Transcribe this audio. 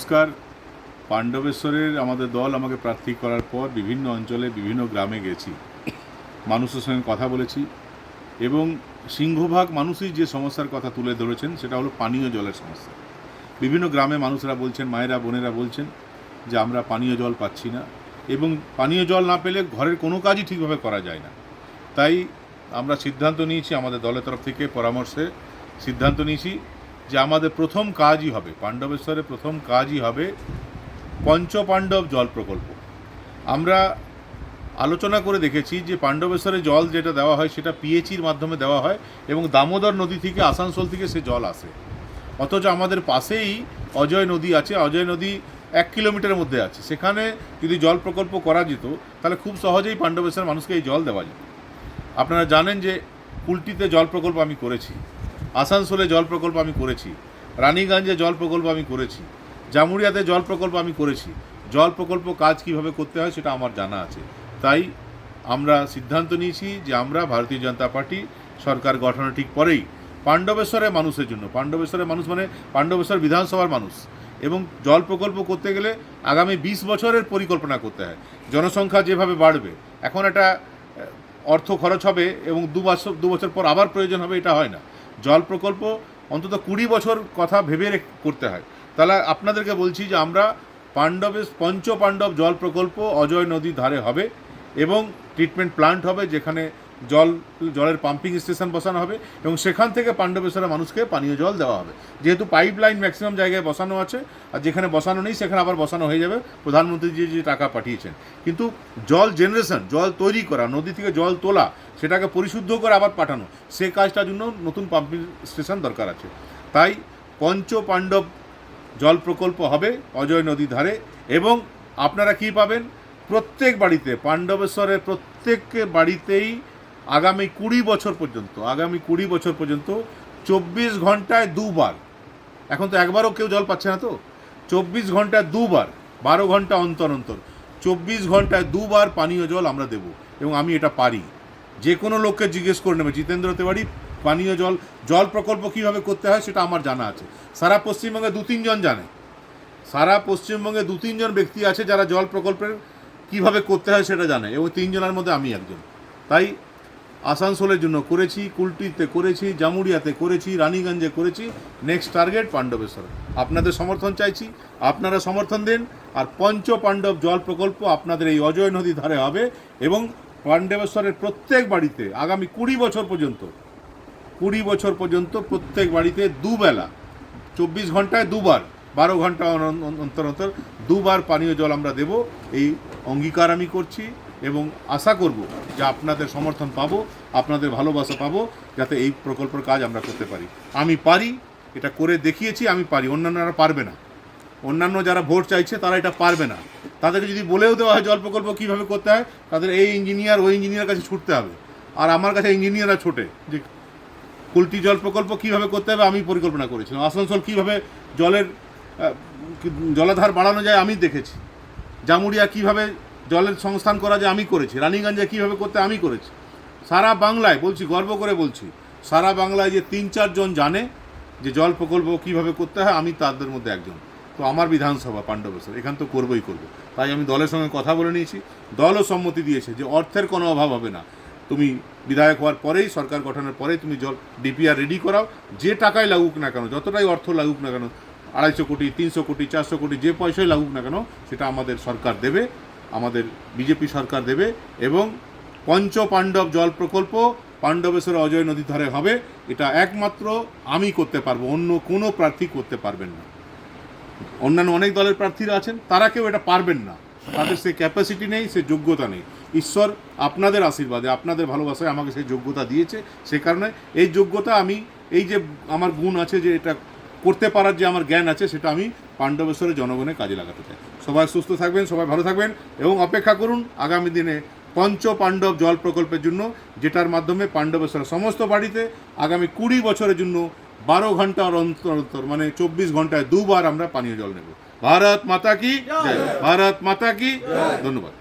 নমস্কার। পাণ্ডবেশ্বরের আমাদের দল আমাকে প্রার্থী করার পর বিভিন্ন অঞ্চলে বিভিন্ন গ্রামে গেছি, মানুষের সঙ্গে কথা বলেছি এবং সিংহভাগ মানুষই যে সমস্যার কথা তুলে ধরেছেন সেটা হলো পানীয় জলের সমস্যা। বিভিন্ন গ্রামে মানুষরা বলছেন, মায়েরা বোনেরা বলছেন যে আমরা পানীয় জল পাচ্ছি না এবং পানীয় জল না পেলে ঘরের কোনো কাজই ঠিকভাবে করা যায় না। তাই আমরা সিদ্ধান্ত নিয়েছি, আমাদের দলের তরফ থেকে পরামর্শে সিদ্ধান্ত নিয়েছি যে আমাদের প্রথম কাজই হবে, পাণ্ডবেশ্বরের প্রথম কাজই হবে পঞ্চপাণ্ডব জল প্রকল্প। আমরা আলোচনা করে দেখেছি যে পাণ্ডবেশ্বরে জল যেটা দেওয়া হয় সেটা পিএইচির মাধ্যমে দেওয়া হয় এবং দামোদর নদী থেকে, আসানসোল থেকে সে জল আসে। অথচ আমাদের পাশেই অজয় নদী আছে, অজয় নদী 1 কিলোমিটারের মধ্যে আছে। সেখানে যদি জল প্রকল্প করা যেত তাহলে খুব সহজেই পাণ্ডবেশ্বরের মানুষকে এই জল দেওয়া যেত। আপনারা জানেন যে কুলটিতে জল প্রকল্প আমি করেছি, আসানসোলে জল প্রকল্প আমি করেছি, রানীগঞ্জে জল প্রকল্প আমি করেছি, জামুরিয়াতে জল প্রকল্প আমি করেছি। জল প্রকল্প কাজ কিভাবে করতে হয় সেটা আমার জানা আছে। তাই আমরা সিদ্ধান্ত নিয়েছি যে আমরা ভারতীয় জনতা পার্টি সরকার গঠনের ঠিক পরেই পাণ্ডবেশ্বরের মানুষের জন্য, পাণ্ডবেশ্বরের মানুষ মানে পাণ্ডবেশ্বর বিধানসভার মানুষ, এবং জল প্রকল্প করতে গেলে আগামী 20 বছরের পরিকল্পনা করতে হয়। জনসংখ্যা যেভাবে বাড়বে, এখন একটা অর্থ খরচ হবে এবং দু বছর পর আবার প্রয়োজন হবে, এটা হয় না। জল প্রকল্প অন্তত 20 বছর কথা ভেবে করতে হয়। তাহলে আপনাদেরকে বলছি যে আমরা পঞ্চপাণ্ডব জল প্রকল্প অজয় নদীর ধারে হবে এবং ট্রিটমেন্ট প্লান্ট হবে, যেখানে জলের পাম্পিং স্টেশন বসানো হবে এবং সেখান থেকে পাণ্ডবেশ্বরের মানুষকে পানীয় জল দেওয়া হবে। যেহেতু পাইপ লাইন ম্যাক্সিমাম জায়গায় বসানো আছে, আর যেখানে বসানো নেই সেখানে আবার বসানো হয়ে যাবে, প্রধানমন্ত্রী যে টাকা পাঠিয়েছেন। কিন্তু জল জেনারেশন, জল তৈরি করা, নদী থেকে জল তোলা, সেটাকে পরিশুদ্ধ করে আবার পাঠানো, সে কাজটার জন্য নতুন পাম্পিং স্টেশন দরকার আছে। তাই পঞ্চপাণ্ডব জল প্রকল্প হবে অজয় নদীর ধারে এবং আপনারা কি পাবেন? প্রত্যেক বাড়িতে, পাণ্ডবেশ্বরের প্রত্যেক বাড়িতেই আগামী 20 বছর পর্যন্ত 24 ঘন্টায় 2 বার, এখন তো একবারও কেউ জল পাচ্ছে না, তো 24 ঘন্টায় 2 বার, 12 ঘন্টা অন্তর 24 ঘন্টায় 2 বার পানীয় জল আমরা দেব এবং আমি এটা পারি। যে কোনো লোককে জিজ্ঞেস করে নেবে, জিতেন্দ্র তেওয়ারি পানীয় জল প্রকল্প কীভাবে করতে হয় সেটা আমার জানা আছে। সারা পশ্চিমবঙ্গে 2-3 জন জানে, সারা পশ্চিমবঙ্গে 2-3 জন ব্যক্তি আছে যারা জল প্রকল্পের কীভাবে করতে হয় সেটা জানে, এবং 3 জনের মধ্যে আমি একজন। তাই আসানসোলের জন্য করেছি, কুলটিতে করেছি, জামুরিয়াতে করেছি, রানীগঞ্জে করেছি, নেক্সট টার্গেট পাণ্ডবেশ্বর। আপনাদের সমর্থন চাইছি, আপনারা সমর্থন দিন। আর পঞ্চপাণ্ডব জল প্রকল্প আপনাদের এই অজয় নদী ধারে হবে এবং পাণ্ডবেশ্বরের প্রত্যেক বাড়িতে আগামী 20 বছর পর্যন্ত প্রত্যেক বাড়িতে দুবেলা, 24 ঘন্টায় 2 বার, 12 ঘন্টা অন্তর 2 বার পানীয় জল আমরা দেব। এই অঙ্গীকার আমি করছি এবং আশা করব যে আপনাদের সমর্থন পাবো, আপনাদের ভালোবাসা পাবো, যাতে এই প্রকল্পের কাজ আমরা করতে পারি। আমি পারি, এটা করে দেখিয়েছি, আমি পারি। অন্যান্যরা পারবে না, অন্যান্য যারা ভোট চাইছে তারা এটা পারবে না। তাদেরকে যদি বলেও দেওয়া হয় জল প্রকল্প কীভাবে করতে হয়, তাদের এই ইঞ্জিনিয়ার ওই ইঞ্জিনিয়ার কাছে ছুটতে হবে, আর আমার কাছে ইঞ্জিনিয়াররা ছোটে যে কুলটি জল প্রকল্প কীভাবে করতে হবে আমি পরিকল্পনা করেছিলাম, আসানসোল কীভাবে জলাধার বাড়ানো যায় আমি দেখেছি, জামুরিয়া কীভাবে জলের সংস্থান করা যায় আমি করেছি, রানীগঞ্জে কীভাবে করতে আমি করেছি। সারা বাংলায় বলছি, গর্ব করে বলছি, সারা বাংলায় যে 3-4 জন জানে যে জল প্রকল্প কীভাবে করতে হয়, আমি তাদের মধ্যে একজন। তো আমার বিধানসভা পাণ্ডবেশ্বর, এখান তো করবই করবো। তাই আমি দলের সঙ্গে কথা বলে নিয়েছি, দলও সম্মতি দিয়েছে যে অর্থের কোনো অভাব হবে না। তুমি বিধায়ক হওয়ার পরেই, সরকার গঠনের পরেই তুমি জল ডিপিআর রেডি করাও, যে টাকায় লাগুক না কেন, যতটাই অর্থ লাগুক না কেন, 250 কোটি, 300 কোটি, 400 কোটি, যে পয়সাই লাগুক না কেন, সেটা আমাদের সরকার দেবে, আমাদের বিজেপি সরকার দেবে। এবং পঞ্চপাণ্ডব জল প্রকল্প পাণ্ডবেশ্বর অজয় নদীর ধারে হবে, এটা একমাত্র আমি করতে পারবো, অন্য কোনো প্রার্থী করতে পারবেন না। অন্যান্য অনেক দলের প্রার্থীরা আছেন, তারা কেউ এটা পারবেন না, তাদের সে ক্যাপাসিটি নেই, সে যোগ্যতা নেই। ঈশ্বর আপনাদের আশীর্বাদে, আপনাদের ভালোবাসায় আমাকে সেই যোগ্যতা দিয়েছে। সে কারণে এই যোগ্যতা আমি, এই যে আমার গুণ আছে, যে এটা করতে পারার যে আমার জ্ঞান আছে, সেটা আমি পাণ্ডবেশ্বরের জনগণের কাজে লাগাতে চাই। সবাই সুস্থ থাকবেন, সবাই ভালো থাকবেন এবং অপেক্ষা করুন আগামী দিনে পঞ্চপাণ্ডব জল প্রকল্পের জন্য, যেটার মাধ্যমে পাণ্ডবেশ্বরের সমস্ত বাড়িতে আগামী 20 বছরের জন্য 12 ঘন্টার অন্তর মানে 24 ঘন্টায় 2 বার আমরা পানীয় জল নেব। ভারত মাতা কি জয়, ভারত মাতা কি। ধন্যবাদ।